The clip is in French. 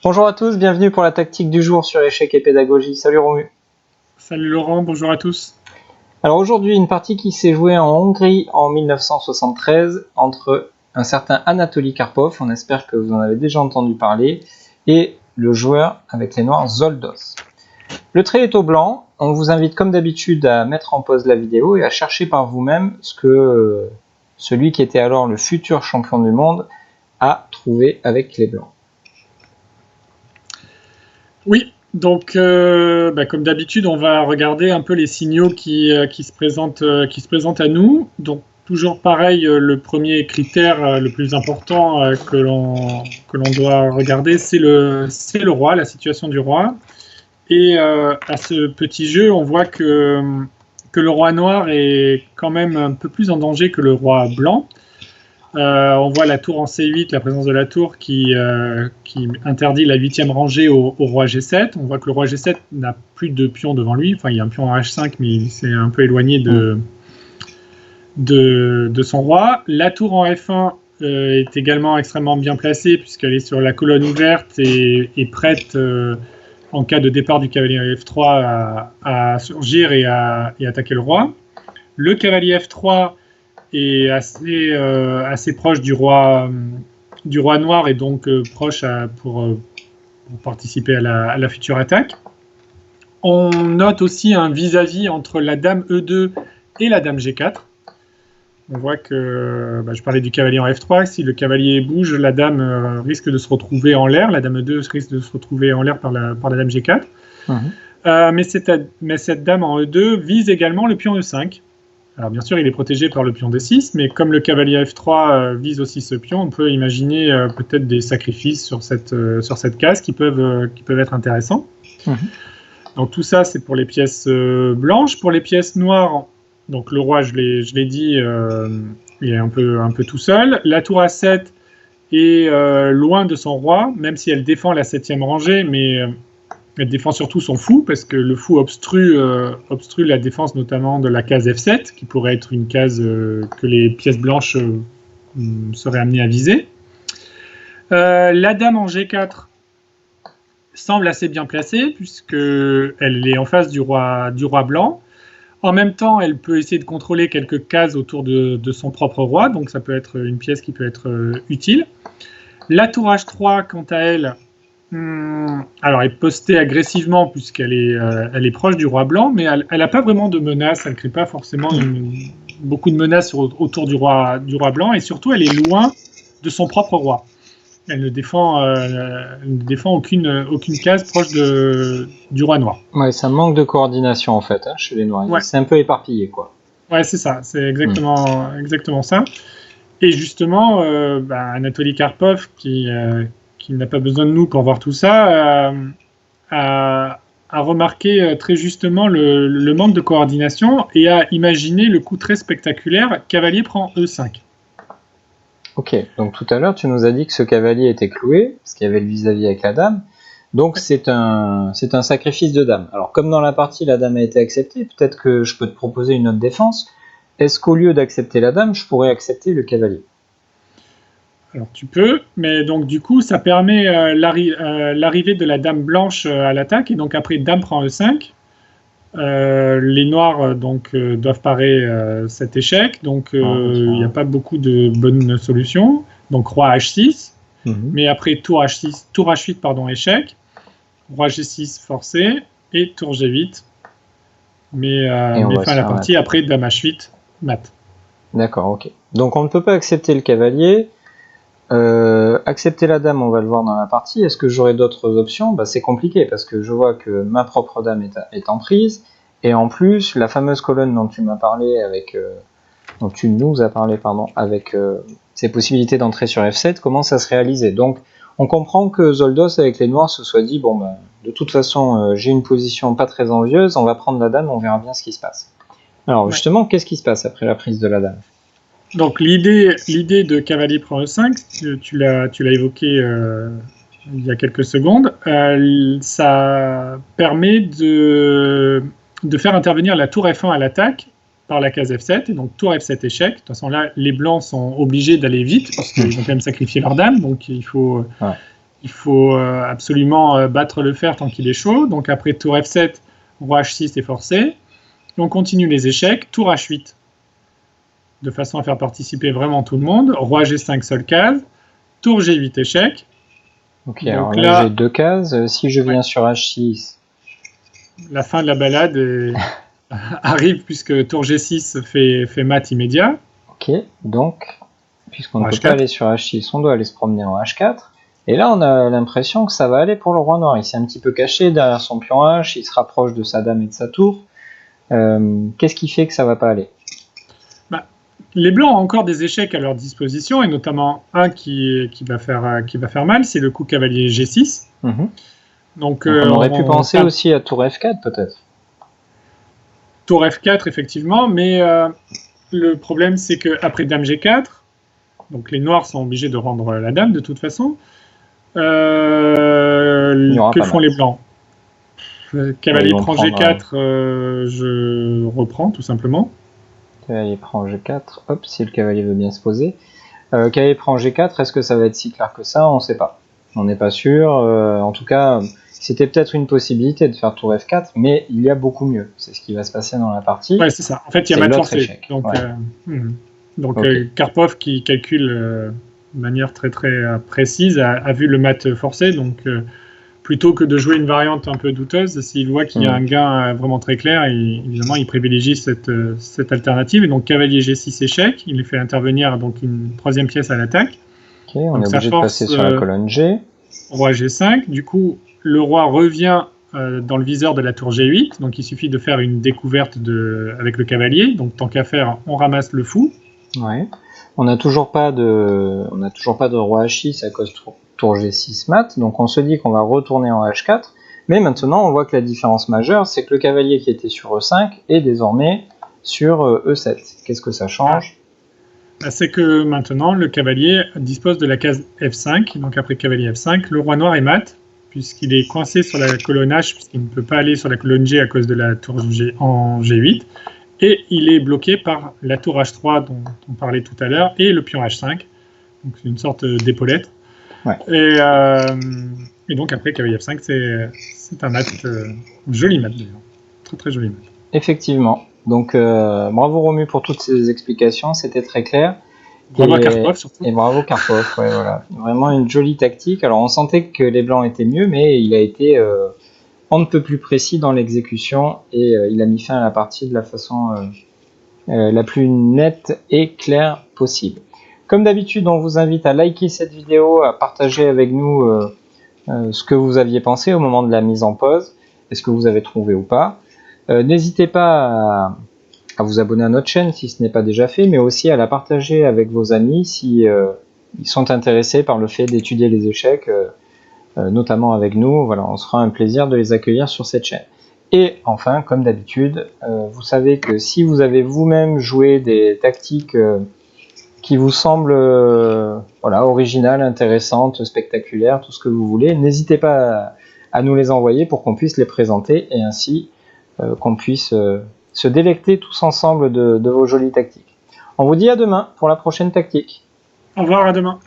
Bonjour à tous, bienvenue pour la tactique du jour sur échec et pédagogie. Salut Romu. Salut Laurent, bonjour à tous. Alors aujourd'hui, une partie qui s'est jouée en Hongrie en 1973 entre un certain Anatoly Karpov, on espère que vous en avez déjà entendu parler, et le joueur avec les noirs Zoldos. Le trait est au blanc, on vous invite comme d'habitude à mettre en pause la vidéo et à chercher par vous-même ce que celui qui était alors le futur champion du monde a trouvé avec les blancs. Oui, donc comme d'habitude, on va regarder un peu les signaux qui se présentent à nous. Donc toujours pareil, le premier critère le plus important que l'on doit regarder, c'est le roi, la situation du roi. Et à ce petit jeu, on voit que le roi noir est quand même un peu plus en danger que le roi blanc. On voit la tour en C8, la présence de la tour qui interdit la 8e rangée au roi G7. On voit que le roi G7 n'a plus de pion devant lui. Enfin, il y a un pion en H5, mais il s'est un peu éloigné de son roi. La tour en F1 est également extrêmement bien placée puisqu'elle est sur la colonne ouverte et prête en cas de départ du cavalier F3 à surgir et à attaquer le roi. Le cavalier F3 est assez proche du roi noir et donc proche pour participer à la future attaque. On note aussi un vis-à-vis entre la dame E2 et la dame G4. On voit que, je parlais du cavalier en F3, si le cavalier bouge, la dame risque de se retrouver en l'air, la dame E2 risque de se retrouver en l'air par la dame G4. Mais cette dame en E2 vise également le pion E5. Alors bien sûr, il est protégé par le pion D6, mais comme le cavalier F3 vise aussi ce pion, on peut imaginer peut-être des sacrifices sur cette case qui peuvent être intéressants. Donc tout ça, c'est pour les pièces blanches. Pour les pièces noires, donc le roi, je l'ai dit, il est un peu tout seul. La tour A7 est loin de son roi, même si elle défend la 7e rangée, mais elle défend surtout son fou, parce que le fou obstrue la défense notamment de la case F7, qui pourrait être une case que les pièces blanches seraient amenées à viser. La dame en G4 semble assez bien placée, puisqu'elle est en face du roi blanc. En même temps, elle peut essayer de contrôler quelques cases autour de son propre roi, donc ça peut être une pièce qui peut être utile. La tour H3, quant à elle, alors est postée agressivement puisqu'elle est proche du roi blanc, mais elle n'a pas vraiment de menaces, elle ne crée pas forcément beaucoup de menaces autour du roi blanc, et surtout elle est loin de son propre roi. Elle ne défend aucune case proche du roi noir. Ouais, ça manque de coordination en fait chez les noirs. Ouais. C'est un peu éparpillé, quoi. Ouais, c'est ça, c'est exactement ça. Et justement, Anatoly Karpov, qui n'a pas besoin de nous pour voir tout ça, a remarqué très justement le manque de coordination et a imaginé le coup très spectaculaire cavalier prend E5. Ok, donc tout à l'heure tu nous as dit que ce cavalier était cloué, parce qu'il y avait le vis-à-vis avec la dame, donc c'est un sacrifice de dame. Alors comme dans la partie la dame a été acceptée, peut-être que je peux te proposer une autre défense. Est-ce qu'au lieu d'accepter la dame, je pourrais accepter le cavalier ? Alors tu peux, mais donc du coup ça permet l'arrivée de la dame blanche à l'attaque, et donc après dame prend E5. Les noirs doivent parer cet échec, donc il n'y a pas beaucoup de bonnes solutions. Donc roi H6, mais après tour H8, échec, roi G6 forcé, et tour G8, mais fin à la partie, après dame H8, mat. D'accord, ok. Donc on ne peut pas accepter le cavalier. Accepter la dame, on va le voir dans la partie. Est-ce que j'aurai d'autres options ? C'est compliqué parce que je vois que ma propre dame est en prise, et en plus la fameuse colonne dont tu nous as parlé avec ses possibilités d'entrer sur F7 commence à se réaliser. Donc on comprend que Zoldos avec les noirs se soit dit de toute façon j'ai une position pas très envieuse, on va prendre la dame, on verra bien ce qui se passe. Alors justement, qu'est-ce qui se passe après la prise de la dame ? Donc l'idée de cavalier prend E5, tu l'as évoqué il y a quelques secondes, ça permet de faire intervenir la tour F1 à l'attaque par la case F7, et donc tour F7 échec. De toute façon là, les blancs sont obligés d'aller vite parce qu'ils ont quand même sacrifié leur dame, donc il faut il faut absolument battre le fer tant qu'il est chaud. Donc après tour F7, roi H6 est forcé. On continue les échecs, tour H8, de façon à faire participer vraiment tout le monde. Roi G5, seule case. Tour G8, échec. Ok, donc alors là, j'ai 2 cases. Si je viens sur H6... La fin de la balade arrive puisque tour G6 fait mat immédiat. Ok, donc, puisqu'on ne peut pas aller sur H6, on doit aller se promener en H4. Et là, on a l'impression que ça va aller pour le roi noir. Il s'est un petit peu caché derrière son pion H, il se rapproche de sa dame et de sa tour. Qu'est-ce qui fait que ça va pas aller? Les blancs ont encore des échecs à leur disposition, et notamment un qui va faire mal, c'est le coup cavalier G6. Donc, on aurait pu penser aussi à tour F4 peut-être. Tour F4 effectivement, mais le problème c'est qu'après dame G4, donc les noirs sont obligés de rendre la dame de toute façon. Que font les blancs? Cavalier prend G4, je reprends tout simplement. Cavalier prend G4, hop, si le cavalier veut bien se poser. Cavalier prend G4, est-ce que ça va être si clair que ça? On ne sait pas. On n'est pas sûr. En tout cas, c'était peut-être une possibilité de faire tour F4, mais il y a beaucoup mieux. C'est ce qui va se passer dans la partie. Ouais, c'est ça. En fait, il y a mat forcé. Donc, Karpov, qui calcule de manière très très précise, a vu le mat forcé. Donc, plutôt que de jouer une variante un peu douteuse, s'il voit qu'il y a un gain vraiment très clair, évidemment, il privilégie cette alternative. Et donc, cavalier G6 échec, il fait intervenir donc une troisième pièce à l'attaque. Ok, on est obligé de passer sur la colonne G. Roi G5, du coup, le roi revient dans le viseur de la tour G8, donc il suffit de faire une découverte avec le cavalier. Donc, tant qu'à faire, on ramasse le fou. Ouais. On n'a toujours pas de roi H6 à cause de tour G6 mat, donc on se dit qu'on va retourner en H4, mais maintenant on voit que la différence majeure, c'est que le cavalier qui était sur E5 est désormais sur E7. Qu'est-ce que ça change? C'est que maintenant le cavalier dispose de la case F5, donc après cavalier F5, le roi noir est mat, puisqu'il est coincé sur la colonne H, puisqu'il ne peut pas aller sur la colonne G à cause de la tour G en G8, et il est bloqué par la tour H3 dont on parlait tout à l'heure, et le pion H5, donc c'est une sorte d'épaulette. Ouais. Et donc après cavalier F5, c'est un mat, joli mat d'ailleurs, très très joli mat. Effectivement. Donc bravo Romu pour toutes ces explications, c'était très clair. Bravo Karpov surtout. Et bravo Karpov, ouais, voilà. Vraiment une jolie tactique. Alors on sentait que les blancs étaient mieux, mais il a été on ne peut plus précis dans l'exécution et il a mis fin à la partie de la façon la plus nette et claire possible. Comme d'habitude, on vous invite à liker cette vidéo, à partager avec nous ce que vous aviez pensé au moment de la mise en pause, est-ce que vous avez trouvé ou pas. N'hésitez pas à vous abonner à notre chaîne si ce n'est pas déjà fait, mais aussi à la partager avec vos amis si ils sont intéressés par le fait d'étudier les échecs, notamment avec nous. Voilà, on se fera un plaisir de les accueillir sur cette chaîne. Et enfin, comme d'habitude, vous savez que si vous avez vous-même joué des tactiques qui vous semblent originales, intéressantes, spectaculaires, tout ce que vous voulez, n'hésitez pas à nous les envoyer pour qu'on puisse les présenter et ainsi qu'on puisse se délecter tous ensemble de vos jolies tactiques. On vous dit à demain pour la prochaine tactique. Au revoir, à demain.